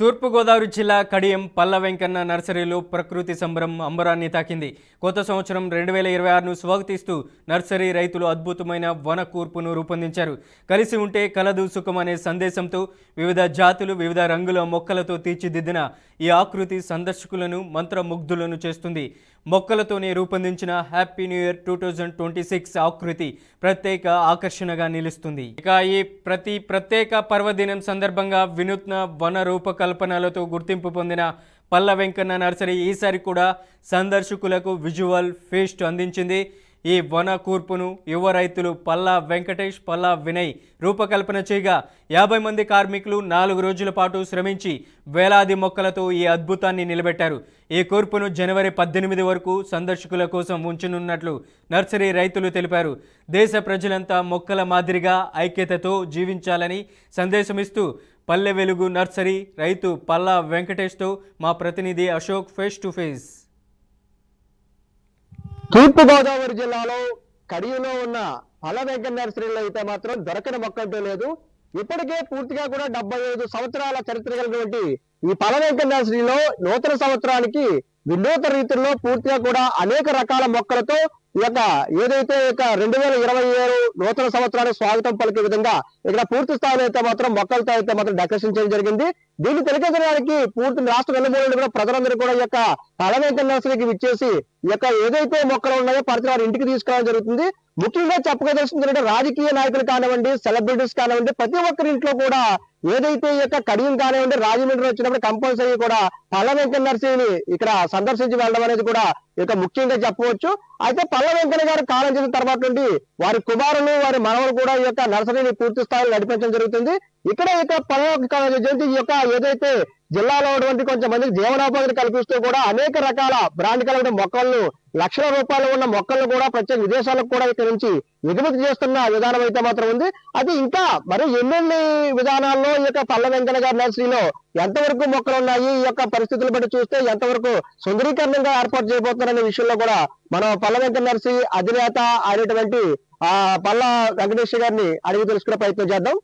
తూర్పుగోదావరి జిల్లా కడియం పల్ల వెంకన్న నర్సరీలో ప్రకృతి సంబరం అంబరాన్ని తాకింది. కొత్త సంవత్సరం 2026ను స్వాగతిస్తూ నర్సరీ రైతులు అద్భుతమైన వన కూర్పును రూపొందించారు. కలిసి ఉంటే కలదు సుఖం అనే సందేశంతో వివిధ జాతులు వివిధ రంగుల మొక్కలతో తీర్చిదిద్దిన ఈ ఆకృతి సందర్శకులను మంత్రముగ్ధులను చేస్తుంది. మొక్కలతోనే రూపొందించిన హ్యాపీ న్యూ ఇయర్ 2026 ఆకృతి ప్రత్యేక ఆకర్షణగా నిలుస్తుంది. ఇక ఈ ప్రత్యేక పర్వదినం సందర్భంగా వినూత్న వన రూపకల్పనలతో గుర్తింపు పొందిన పల్ల వెంకన్న నర్సరీ ఈసారి కూడా సందర్శకులకు విజువల్ ఫీస్ట్ అందించింది. ఈ వన కూర్పును యువ రైతులు పల్లా వెంకటేష్, పల్లా వినయ్ రూపకల్పన చేయగా 50 మంది కార్మికులు 4 రోజుల పాటు శ్రమించి వేలాది మొక్కలతో ఈ అద్భుతాన్ని నిలబెట్టారు. ఈ కూర్పును జనవరి 18 వరకు సందర్శకుల కోసం ఉంచనున్నట్లు నర్సరీ రైతులు తెలిపారు. దేశ ప్రజలంతా మొక్కల మాదిరిగా ఐక్యతతో జీవించాలని సందేశమిస్తూ పల్లె వెలుగు నర్సరీ రైతు పల్లా వెంకటేష్తో మా ప్రతినిధి అశోక్ ఫేస్ టు ఫేస్. తూర్పుగోదావరి జిల్లాలో కడియంలో ఉన్న పల్ల వెంకన్న నర్సరీలో అయితే మాత్రం దొరకని మొక్కంటూ లేదు. ఇప్పటికే పూర్తిగా కూడా 75 సంవత్సరాల చరిత్ర కలిగినటువంటి ఈ పల్ల వెంకన్న నర్సరీలో నూతన సంవత్సరానికి వినూత్న రీతుల్లో పూర్తిగా కూడా అనేక రకాల మొక్కలతో ఈ యొక్క ఏదైతే 2027 నూతన సంవత్సరానికి స్వాగతం పలికే విధంగా ఇక్కడ పూర్తి స్థాయిలో అయితే మాత్రం మొక్కలతో అయితే మాత్రం డెకరేషన్ చేయడం జరిగింది. దీన్ని తెలియజేయడానికి పూర్తి రాష్ట్ర వెలుమూలలో కూడా ప్రజలందరూ కూడా ఈ యొక్క పల్ల వెంకన్న నర్సరీకి విచ్చేసి ఈ యొక్క ఏదైతే మొక్కలు ఉన్నాయో పరిసరాలు ఇంటికి తీసుకురావడం జరుగుతుంది. ముఖ్యంగా చెప్పదలుచుకుంది ఏంటంటే రాజకీయ నాయకులు కానివ్వండి, సెలబ్రిటీస్ కానివ్వండి, ప్రతి ఒక్కరి ఇంట్లో కూడా ఏదైతే ఈ యొక్క కడియం కానివ్వండి రాజమండ్రి వచ్చినప్పుడు కంపల్సరీ కూడా పల్ల వెంకన్న నర్సరీని ఇక్కడ సందర్శించి వెళ్ళడం అనేది కూడా ఇక ముఖ్యంగా చెప్పవచ్చు. అయితే పల్ల వెంకన్న గారు కాలం చేసిన తర్వాత నుండి వారి కుమారులు వారి మనవలు కూడా ఈ యొక్క నర్సరీని పూర్తి స్థాయిలో నడిపించడం జరుగుతుంది. ఇక్కడ జయంతి ఈ యొక్క ఏదైతే జిల్లాలో ఉన్నటువంటి కొంచెం మందికి జీవనోపాధిని కల్పిస్తూ కూడా అనేక రకాల బ్రాండ్ కలిగిన మొక్కలను లక్షల రూపాయలు ఉన్న మొక్కలను కూడా ప్రత్యేక విదేశాలకు కూడా ఇక్కడ నుంచి ఎగుమతి చేస్తున్న విధానం అయితే మాత్రం ఉంది. అది ఇంకా మరి ఎన్నెన్ని విధానాల్లో ఈ యొక్క పల్ల వెంకన్న గారి నర్సరీలో ఎంతవరకు మొక్కలు ఉన్నాయి, ఈ యొక్క పరిస్థితులు బట్టి చూస్తే ఎంతవరకు సుందరీకరణంగా ఏర్పాటు చేయబోతున్నారనే విషయంలో కూడా మనం పల్ల వెంకన్న నర్సరీ అధినేత అయినటువంటి పల్లా వెంకటేష్ గారిని అడిగి తెలుసుకునే ప్రయత్నం చేద్దాం.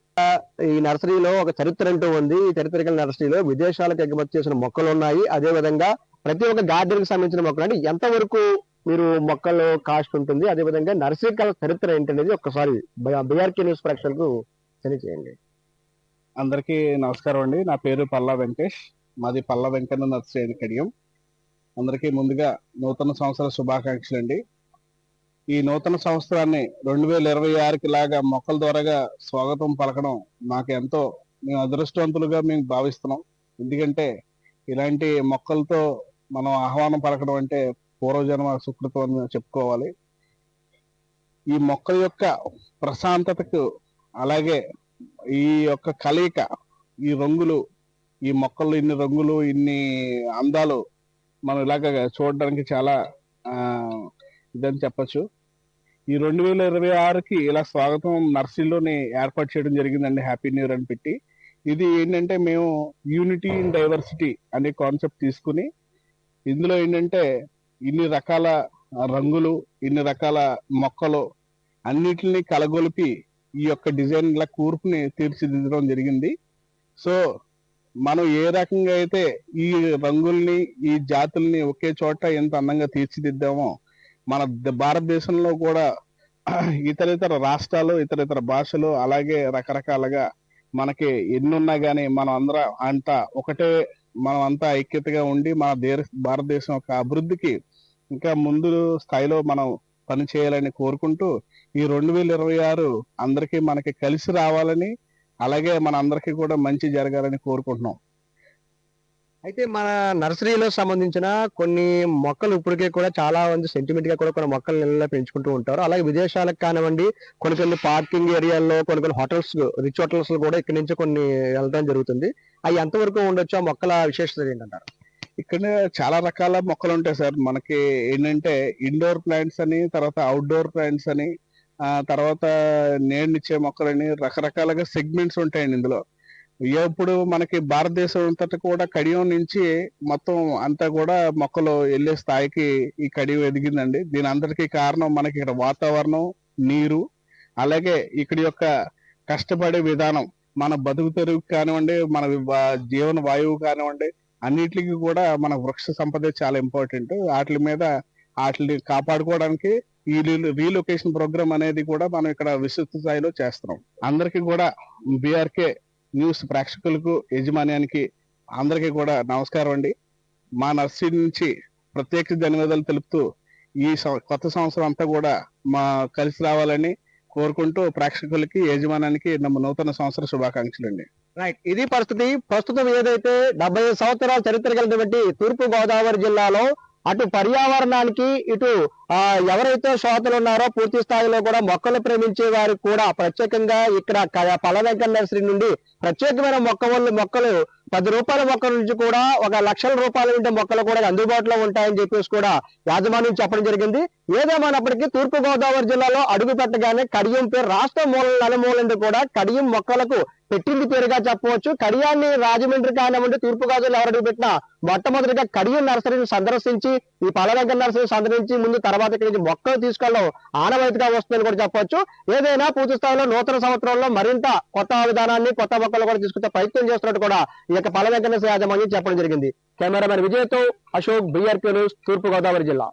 ఈ నర్సరీలో ఒక చరిత్ర అంటూ ఉంది. ఈ చరిత్రకల నర్సరీలో విదేశాలకు ఎగుమతి చేసిన మొక్కలు ఉన్నాయి. అదే విధంగా ప్రతి ఒక్క గార్డెన్ కి సంబంధించిన మొక్కలు అంటే ఎంతవరకు మీరు మొక్కలు కాస్ట్ ఉంటుంది, అదే విధంగా నర్సరీ చరిత్ర ఏంటనేది ఒక్కసారి బీఆర్కే న్యూస్ ప్రేక్షకులకు తెలియజేయండి. అందరికీ నమస్కారం అండి. నా పేరు పల్లా వెంకటేష్, మాది పల్ల వెంకన్న నర్సరీ కడియం. అందరికీ ముందుగా నూతన సంవత్సర శుభాకాంక్షలు అండి. ఈ నూతన సంవత్సరాన్ని 2026కి లాగా మొక్కల ద్వారాగా స్వాగతం పలకడం మాకు ఎంతో మేము అదృష్టవంతులుగా మేము భావిస్తున్నాం. ఎందుకంటే ఇలాంటి మొక్కలతో మనం ఆహ్వానం పలకడం అంటే పూర్వజన్మ సుకృతం అని చెప్పుకోవాలి. ఈ మొక్కల యొక్క ప్రశాంతతకు అలాగే ఈ యొక్క కలయిక, ఈ రంగులు, ఈ మొక్కలు ఇన్ని రంగులు ఇన్ని అందాలు మనం ఇలాగ చూడడానికి చాలా ఇదని చెప్పచ్చు. ఈ 2026కి ఇలా స్వాగతం నర్సరీలోని ఏర్పాటు చేయడం జరిగిందండి, హ్యాపీ న్యూ ఇయర్ అని పెట్టి. ఇది ఏంటంటే మేము యూనిటీ ఇన్ డైవర్సిటీ అనే కాన్సెప్ట్ తీసుకుని ఇందులో ఏంటంటే ఇన్ని రకాల రంగులు, ఇన్ని రకాల మొక్కలు అన్నిటిని కలగొలిపి ఈ యొక్క డిజైన్ ఇలా కూర్పుని తీర్చిదిద్దడం జరిగింది. సో మనం ఏ రకంగా అయితే ఈ రంగుల్ని ఈ జాతుల్ని ఒకే చోట ఎంత అందంగా తీర్చిదిద్దామో మన భారతదేశంలో కూడా ఇతర రాష్ట్రాలు, ఇతర భాషలు అలాగే రకరకాలుగా మనకి ఎన్నున్నా గానీ మనం అందరం అంతా ఒకటే, మనం అంతా ఐక్యతగా ఉండి మన భారతదేశం యొక్క అభివృద్ధికి ఇంకా ముందు స్థాయిలో మనం పని చేయాలని కోరుకుంటూ ఈ 2026 అందరికీ మనకి కలిసి రావాలని అలాగే మన అందరికీ కూడా మంచి జరగాలని కోరుకుంటున్నాం. అయితే మన నర్సరీలో సంబంధించిన కొన్ని మొక్కలు ఇప్పటికే కూడా చాలా మంది సెంటిమెంట్ గా కూడా కొన్ని మొక్కలు నెలలో పెంచుకుంటూ ఉంటారు. అలాగే విదేశాలకు కానివ్వండి, కొన్ని పార్కింగ్ ఏరియాల్లో కొన్ని హోటల్స్, రిచ్ హోటల్స్ కూడా ఇక్కడ నుంచి కొన్ని వెళ్ళడం జరుగుతుంది. అవి ఎంతవరకు ఉండొచ్చు, ఆ మొక్కల విశేషత ఏంటంటారు? ఇక్కడ చాలా రకాల మొక్కలు ఉంటాయి సార్. మనకి ఏంటంటే ఇండోర్ ప్లాంట్స్ అని, తర్వాత అవుట్డోర్ ప్లాంట్స్ అని, తర్వాత నీడనిచ్చే మొక్కలని రకరకాలుగా సెగ్మెంట్స్ ఉంటాయండి ఇందులో. ఇప్పుడు మనకి భారతదేశం అంతటా కూడా కడియం నుంచి మొత్తం అంతా కూడా మొక్కలు వెళ్ళే స్థాయికి ఈ కడియం ఎదిగిందండి. దీని అందరికీ కారణం మనకి ఇక్కడ వాతావరణం, నీరు, అలాగే ఇక్కడ యొక్క కష్టపడే విధానం. మన బతుకు తెరువు కానివ్వండి, మన జీవన వాయువు కానివ్వండి, అన్నిటికీ కూడా మన వృక్ష సంపద చాలా ఇంపార్టెంట్. వాటి మీద వాటిని కాపాడుకోవడానికి ఈ రీలొకేషన్ ప్రోగ్రామ్ అనేది కూడా మనం ఇక్కడ విస్తృత స్థాయిలో చేస్తున్నాం. అందరికీ కూడా బీఆర్కే న్యూస్ ప్రేక్షకులకు, యజమాన్యానికి అందరికీ కూడా నమస్కారం అండి. మా నర్సరీ నుంచి ప్రత్యేక ధన్యవాదాలు తెలుపుతూ ఈ కొత్త సంవత్సరం అంతా కూడా మా కలిసి రావాలని కోరుకుంటూ ప్రేక్షకులకి, యజమానానికి నూతన సంవత్సర శుభాకాంక్షలు అండి. రైట్, ఇది పరిస్థితి. ప్రస్తుతం ఏదైతే 75 సంవత్సరాల చరిత్ర కలిగినటువంటి తూర్పు గోదావరి జిల్లాలో అటు పర్యావరణానికి, ఇటు ఎవరైతే శ్రోతలు ఉన్నారో పూర్తి స్థాయిలో కూడా మొక్కలు ప్రేమించే వారికి కూడా ప్రత్యేకంగా ఇక్కడ పల్ల వెంకన్న నర్సరీ నుండి ప్రత్యేకమైన మొక్కలు 10 రూపాయల మొక్కల నుంచి కూడా 1 లక్షల రూపాయల ఉండే మొక్కలు కూడా అందుబాటులో ఉంటాయని చెప్పేసి కూడా యాజమాన్యం చెప్పడం జరిగింది. ఏదేమైనప్పటికీ తూర్పు గోదావరి జిల్లాలో అడుగు పెట్టగానే కడియం పేరు రాష్ట్ర నలుమూలండి కూడా కడియం మొక్కలకు పెట్టింది పేరుగా చెప్పవచ్చు. కడియాన్ని రాజమండ్రి కానివ్వండి, తూర్పు గోదావరిలో ఎవరు అడుగు పెట్టినా మొట్టమొదటిగా కడియం నర్సరీని సందర్శించి, ఈ పల్ల వెంకన్న నర్సరీని సందర్శించి ముందు తర్వాత ఇక్కడి నుంచి మొక్కలు తీసుకెళ్ళడం ఆనవాయితీగా వస్తుందని కూడా చెప్పొచ్చు. ఏదైనా పూర్తి స్థాయిలో నూతన సంవత్సరంలో మరింత కొత్త విధానాన్ని, కొత్త మొక్కలు కూడా తీసుకుంటే ప్రయత్నం చేస్తున్నట్టు కూడా ఈ యొక్క పల్ల వెంకన్న యాజమాన్యం చెప్పడం జరిగింది. కెమెరామెన్ విజయ్తో అశోక్, బీఆర్కే న్యూస్, తూర్పు గోదావరి జిల్లా.